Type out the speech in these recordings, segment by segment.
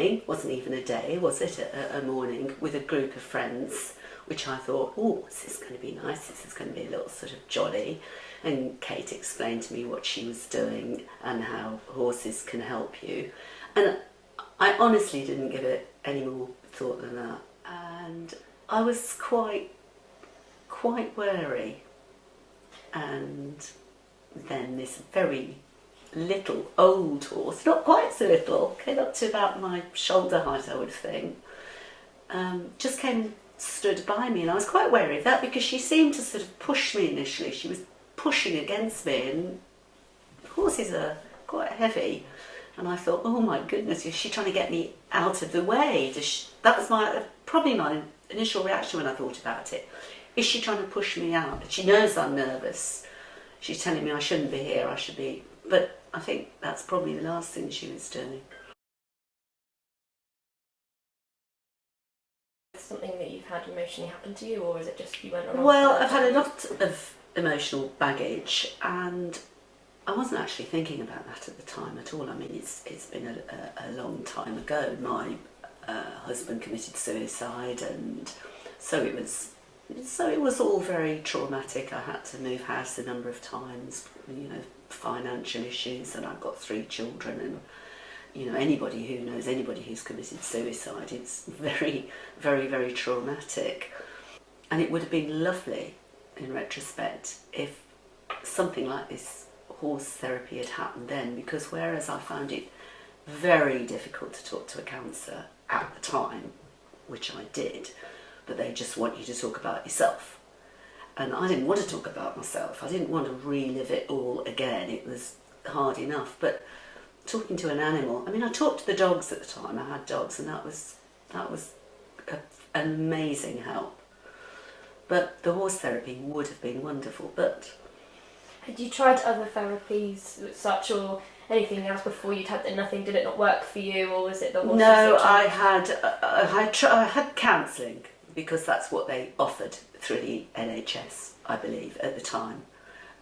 morning, wasn't even a day, was it? A morning with a group of friends, which I thought, oh, this is going to be nice, this is going to be a little sort of jolly. And Kate explained to me what she was doing and how horses can help you. And I honestly didn't give it any more thought than that. And I was quite wary. And then this very little old horse, not quite so little, came up to about my shoulder height, I would think, just came and stood by me, and I was quite wary of that because she seemed to sort of push me initially. She was pushing against me, and horses are quite heavy, and I thought, oh my goodness, is she trying to get me out of the way? That was probably my initial reaction when I thought about it. Is she trying to push me out? She knows I'm nervous. She's telling me I shouldn't be here, I should be... But I think that's probably the last thing she was doing. Something that you've had emotionally happen to you, or is it just you went along? Well, I've had a lot of emotional baggage, and I wasn't actually thinking about that at the time at all. I mean, it's been a long time ago. My husband committed suicide, and so it was all very traumatic. I had to move house a number of times, financial issues, and I've got 3 children, and anybody who knows anybody who's committed suicide, it's very, very, very traumatic. And it would have been lovely, in retrospect, if something like this horse therapy had happened then, because whereas I found it very difficult to talk to a counsellor at the time, which I did, but they just want you to talk about yourself. And I didn't want to talk about myself. I didn't want to relive it all again. It was hard enough. But talking to an animal, I mean, I talked to the dogs at the time. I had dogs, and that was an amazing help. But the horse therapy would have been wonderful. But had you tried other therapies, such or anything else before you'd had nothing? Did it not work for you, or was it the horse? No, I had counselling, because that's what they offered through the NHS, I believe, at the time.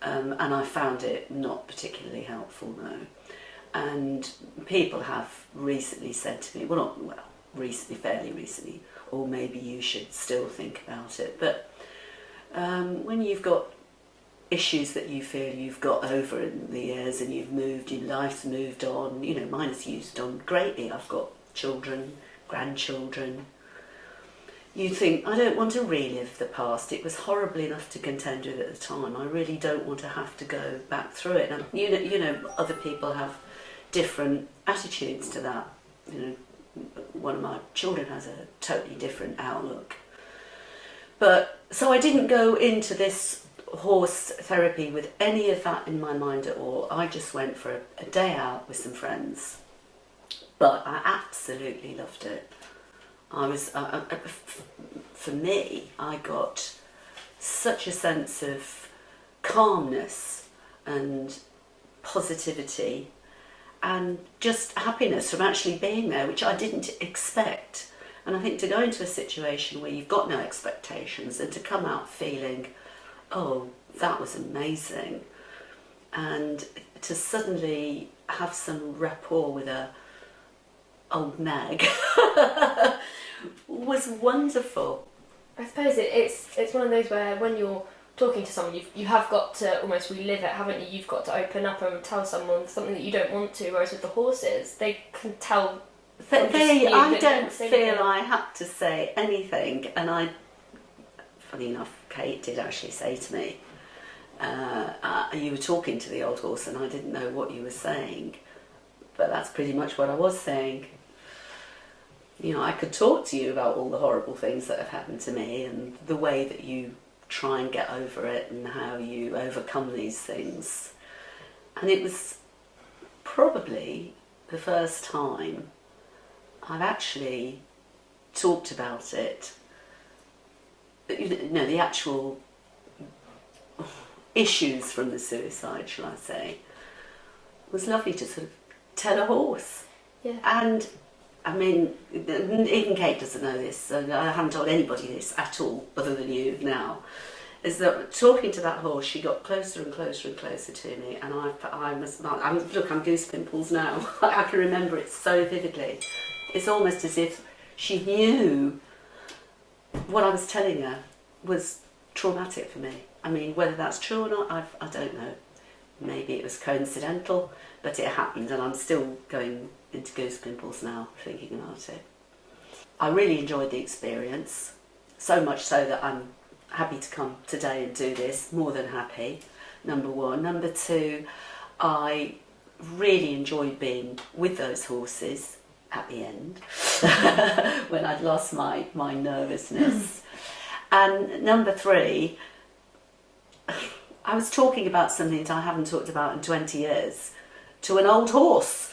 And I found it not particularly helpful, no. And people have recently said to me, fairly recently, or maybe you should still think about it. But when you've got issues that you feel you've got over in the years and you've moved, your life's moved on, mine has used on greatly. I've got children, grandchildren. You think, I don't want to relive the past. It was horrible enough to contend with at the time. I really don't want to have to go back through it. And other people have different attitudes to that. One of my children has a totally different outlook. But so I didn't go into this horse therapy with any of that in my mind at all. I just went for a day out with some friends. But I absolutely loved it. For me, I got such a sense of calmness and positivity and just happiness from actually being there, which I didn't expect. And I think to go into a situation where you've got no expectations and to come out feeling, oh, that was amazing, and to suddenly have some rapport with a old nag was wonderful. I suppose it's one of those where when you're talking to someone, you have got to almost relive it, haven't you? You've got to open up and tell someone something that you don't want to, whereas with the horses, they can tell. I don't feel I had to say anything, and funny enough, Kate did actually say to me, you were talking to the old horse and I didn't know what you were saying, but that's pretty much what I was saying. I could talk to you about all the horrible things that have happened to me and the way that you try and get over it and how you overcome these things. And it was probably the first time I've actually talked about it. The actual issues from the suicide, shall I say. It was lovely to sort of tell a horse. Yeah. And I mean, even Kate doesn't know this, so I haven't told anybody this at all, other than you now, is that talking to that horse, she got closer and closer and closer to me, and look, I'm goose pimples now. I can remember it so vividly. It's almost as if she knew what I was telling her was traumatic for me. I mean, whether that's true or not, I don't know. Maybe it was coincidental, but it happened, and I'm still going into goose pimples now thinking about it. I really enjoyed the experience, so much so that I'm happy to come today and do this, more than happy, number one. Number two, I really enjoyed being with those horses at the end when I'd lost my nervousness. And number three, I was talking about something that I haven't talked about in 20 years to an old horse,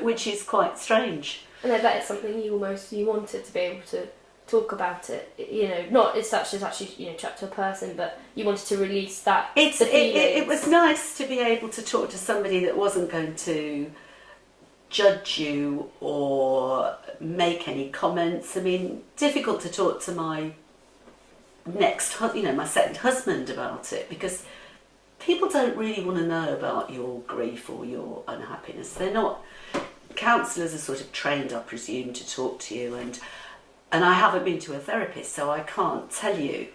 which is quite strange. And I bet it's something you wanted to be able to talk about it, you know, not as such as actually, you know, chat to a person, but you wanted to release that. It was nice to be able to talk to somebody that wasn't going to judge you or make any comments. I mean, difficult to talk to my my second husband about it, because people don't really want to know about your grief or your unhappiness. They're not, counsellors are sort of trained, I presume, to talk to you, and I haven't been to a therapist, so I can't tell you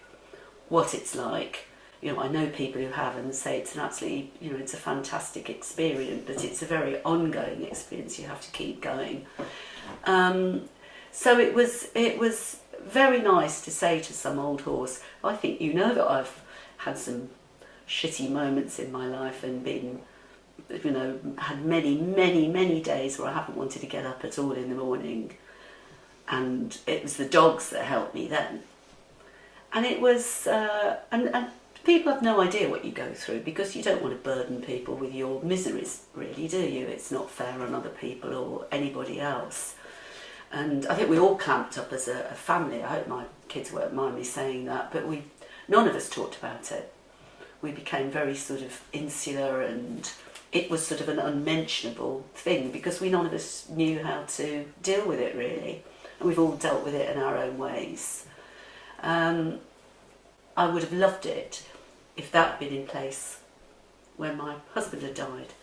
what it's like. You know, I know people who have and say it's an absolutely, you know, it's a fantastic experience, but it's a very ongoing experience. You have to keep going. So it was very nice to say to some old horse, I think you know that I've had some shitty moments in my life and been, you know, had many days where I haven't wanted to get up at all in the morning. And it was the dogs that helped me then. And it was, and people have no idea what you go through, because you don't want to burden people with your miseries, really, do you? It's not fair on other people or anybody else. And I think we all clamped up as a family. I hope my kids won't mind me saying that, but none of us talked about it. We became very sort of insular, and it was sort of an unmentionable thing because none of us knew how to deal with it, really. And we've all dealt with it in our own ways. I would have loved it if that had been in place when my husband had died.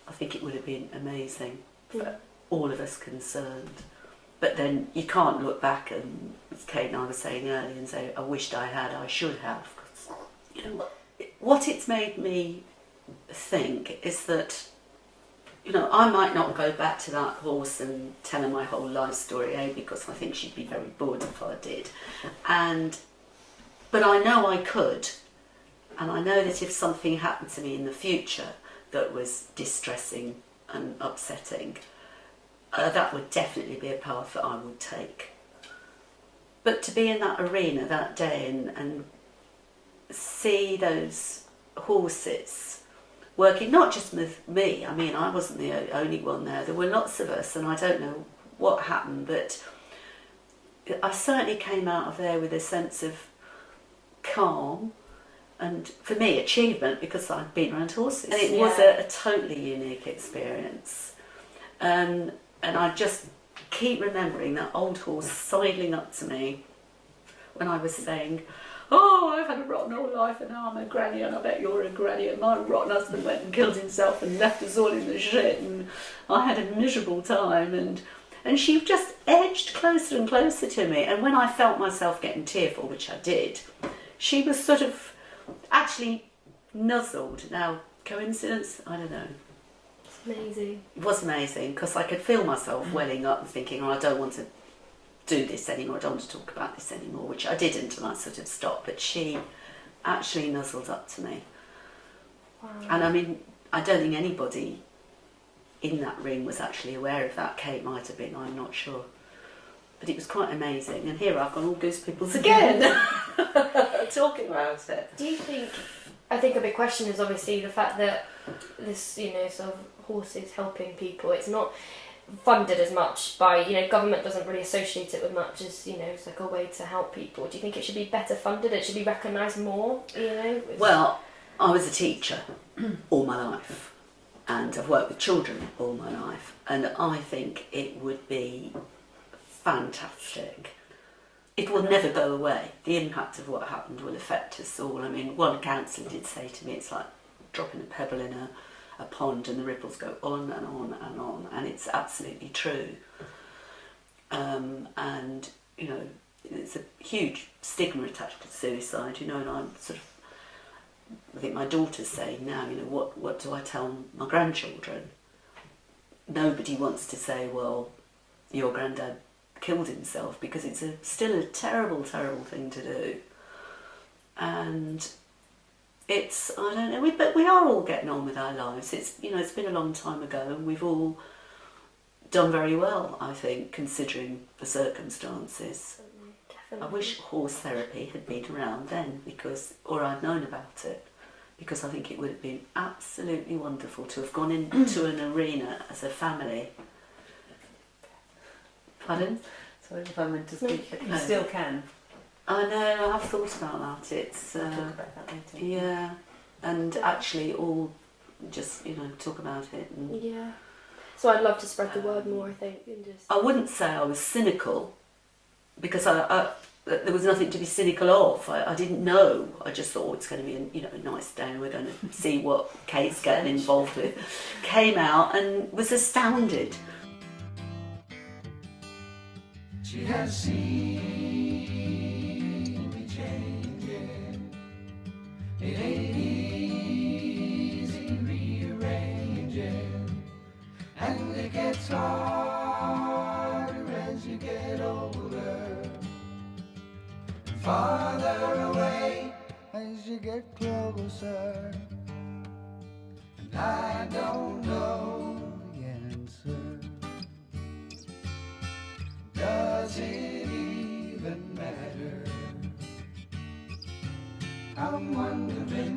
I think it would have been amazing for all of us concerned. But then you can't look back, and as Kate and I were saying earlier, and say, I wished I had, I should have. Cause, you know, what it's made me think is that, you know, I might not go back to that horse and tell her my whole life story, because I think she'd be very bored if I did. But I know I could, and I know that if something happened to me in the future that was distressing and upsetting, that would definitely be a path that I would take. But to be in that arena that day and see those horses working, not just with me, I mean, I wasn't the only one there were lots of us, and I don't know what happened, but I certainly came out of there with a sense of calm, and for me, achievement, because I'd been around horses, and it was a totally unique experience. And I just keep remembering that old horse sidling up to me when I was saying, oh, I've had a rotten old life and now I'm a granny, and I bet you're a granny, and my rotten husband went and killed himself and left us all in the shit, and I had a miserable time, and she just edged closer and closer to me, and when I felt myself getting tearful, which I did, she was sort of actually nuzzled. Now, coincidence? I don't know. Amazing. It was amazing, because I could feel myself welling up and thinking, oh, I don't want to do this anymore, I don't want to talk about this anymore, which I didn't, and I sort of stopped, but she actually nuzzled up to me. Wow. And I mean, I don't think anybody in that ring was actually aware of that. Kate might have been, I'm not sure. But it was quite amazing, and here I've gone all goose pimples again, talking about it. Do you think, I think a big question is obviously the fact that this, you know, sort of horses helping people, it's not funded as much by, you know, government doesn't really associate it with much as, you know, it's like a way to help people. Do you think it should be better funded? It should be recognised more, you know? Well, I was a teacher all my life, and I've worked with children all my life, and I think it would be fantastic. It will never go away. The impact of what happened will affect us all. I mean, one counsellor did say to me, it's like dropping a pebble in a pond and the ripples go on and on and on, and it's absolutely true. and you know, there's a huge stigma attached to suicide. You know, and I'm sort of, I think my daughter's saying now, you know, what do I tell my grandchildren? Nobody wants to say, well, your granddad killed himself, because it's still a terrible, terrible thing to do. And it's, I don't know, but we are all getting on with our lives. It's, you know, it's been a long time ago, and we've all done very well, I think, considering the circumstances. Definitely. I wish horse therapy had been around then, or I'd known about it, because I think it would have been absolutely wonderful to have gone into an arena as a family. Pardon? Sorry if I meant to speak. You No. still can. I know, I've thought about that. It's We'll talk about that later. yeah, and actually all just, you know, talk about it. And Yeah. So I'd love to spread the word more, I think, and just. I wouldn't say I was cynical, because there was nothing to be cynical of. I didn't know. I just thought, it's going to be a nice day, and we're going to see what Kate's getting involved with. Came out and was astounded. She has seen me changing. It ain't easy rearranging, and it gets harder as you get older, farther away as you get closer. And I don't know the answer. Does it even matter? I'm wondering